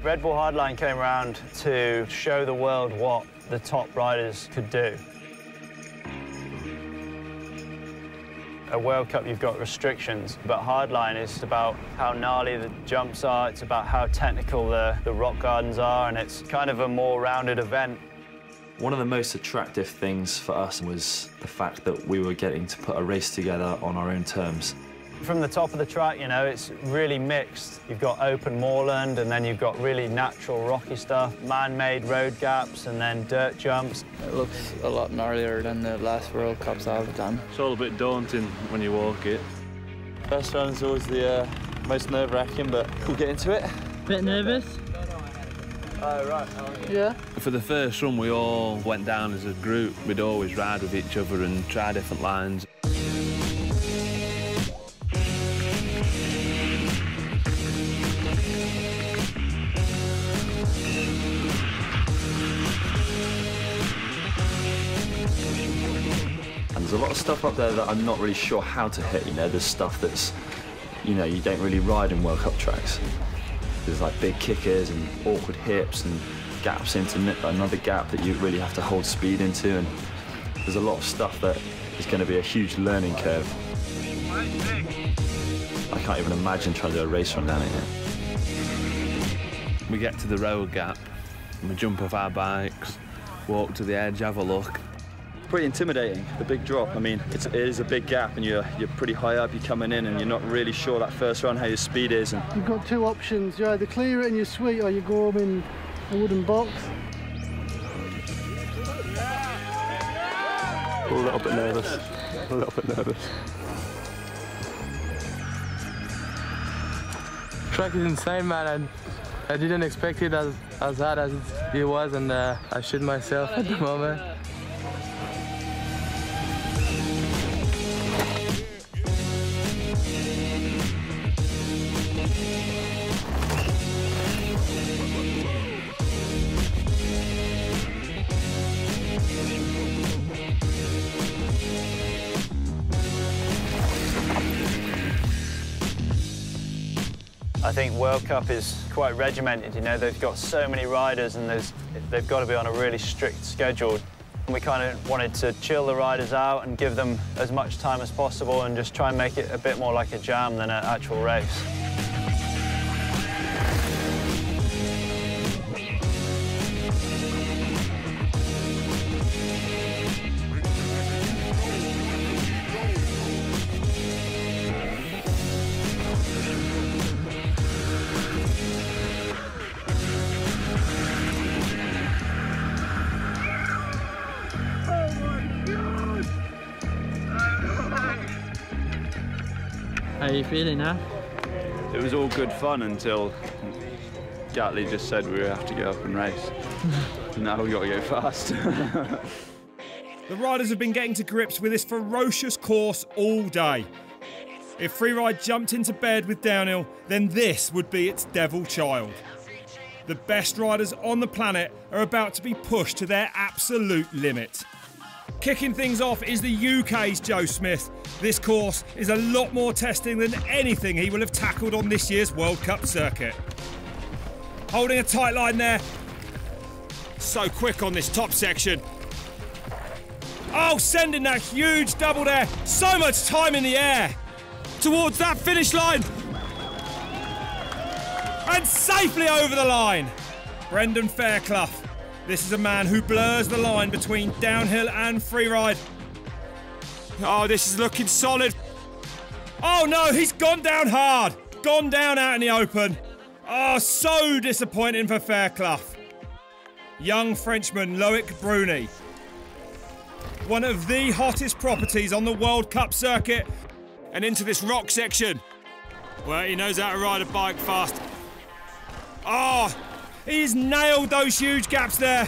Red Bull Hardline came around to show the world what the top riders could do. At World Cup, you've got restrictions, but Hardline is about how gnarly the jumps are, it's about how technical the rock gardens are, and it's kind of a more rounded event. One of the most attractive things for us was the fact that we were getting to put a race together on our own terms. From the top of the track, you know, it's really mixed. You've got open moorland, and then you've got really natural rocky stuff, man-made road gaps, and then dirt jumps. It looks a lot gnarlier than the last World Cups I've done. It's all a bit daunting when you walk it. First round's always the most nerve-wracking, but we'll get into it. Bit nervous? Oh, right. Yeah. For the first run, we all went down as a group. We'd always ride with each other and try different lines. And there's a lot of stuff up there that I'm not really sure how to hit. You know, there's stuff that's, you know, you don't really ride in World Cup tracks. There's like big kickers and awkward hips and gaps into another gap that you really have to hold speed into, and there's a lot of stuff that is going to be a huge learning curve. I can't even imagine trying to do a race run down it here. We get to the road gap, and we jump off our bikes, walk to the edge, have a look. Pretty intimidating, the big drop. I mean, it is a big gap, and you're pretty high up, you're coming in, and you're not really sure that first run how your speed is. And you've got two options: you either clear it and you're sweet, or you go home in a wooden box. A little bit nervous. A little bit nervous. Track is insane, man, and I didn't expect it as hard as it was, and I shit myself at the moment. I think World Cup is quite regimented, you know, they've got so many riders and they've got to be on a really strict schedule. We kind of wanted to chill the riders out and give them as much time as possible and just try and make it a bit more like a jam than an actual race. How are you feeling now? It was all good fun until Gatley just said we have to get up and race. Now we got to go fast. The riders have been getting to grips with this ferocious course all day. If freeride jumped into bed with downhill, then this would be its devil child. The best riders on the planet are about to be pushed to their absolute limit. Kicking things off is the UK's Joe Smith. This course is a lot more testing than anything he will have tackled on this year's World Cup circuit. Holding a tight line there. So quick on this top section. Oh, sending that huge double there. So much time in the air. Towards that finish line. And safely over the line. Brendan Fairclough. This is a man who blurs the line between downhill and freeride. Oh, this is looking solid. Oh no, he's gone down hard. Gone down out in the open. Oh, so disappointing for Fairclough. Young Frenchman Loic Bruni. One of the hottest properties on the World Cup circuit. And into this rock section. Well, he knows how to ride a bike fast. Oh, he's nailed those huge gaps there.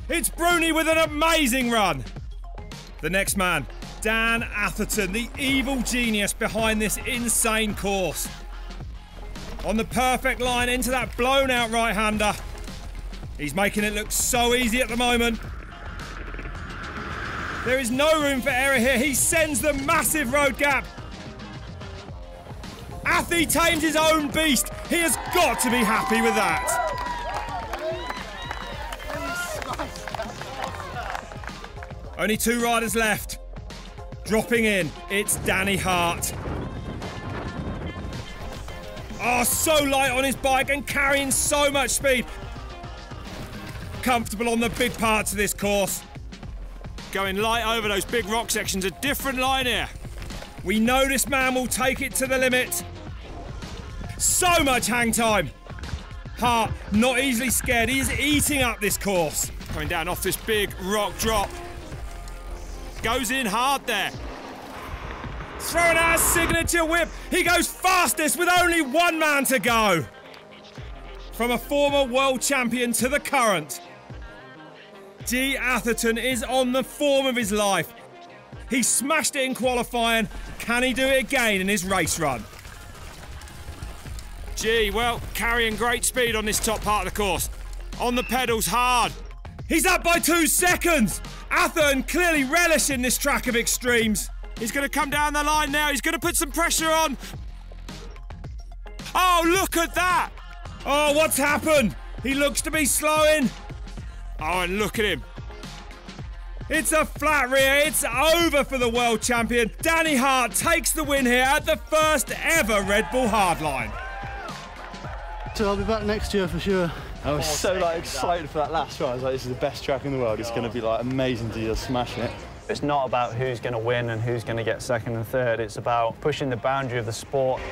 It's Bruni with an amazing run. The next man, Dan Atherton, the evil genius behind this insane course. On the perfect line into that blown out right-hander. He's making it look so easy at the moment. There is no room for error here. He sends the massive road gap. Athy tames his own beast. He has got to be happy with that. Only 2 riders left. Dropping in, it's Danny Hart. Oh, so light on his bike and carrying so much speed. Comfortable on the big parts of this course. Going light over those big rock sections, a different line here. We know this man will take it to the limit. So much hang time. Hart, not easily scared. He is eating up this course. Coming down off this big rock drop. Goes in hard there. Throwing out a signature whip. He goes fastest with only 1 man to go. From a former world champion to the current, G. Atherton is on the form of his life. He smashed it in qualifying. Can he do it again in his race run? G, well, carrying great speed on this top part of the course. On the pedals hard. He's up by 2 seconds. Atherton clearly relishing this track of extremes. He's going to come down the line now. He's going to put some pressure on. Oh, look at that. Oh, what's happened? He looks to be slowing. Oh, and look at him. It's a flat rear. It's over for the world champion. Danny Hart takes the win here at the first ever Red Bull Hardline. So I'll be back next year for sure. I was so excited for that last one. I was like, this is the best track in the world. It's going to be amazing to just smash it. It's not about who's going to win and who's going to get second and third. It's about pushing the boundary of the sport.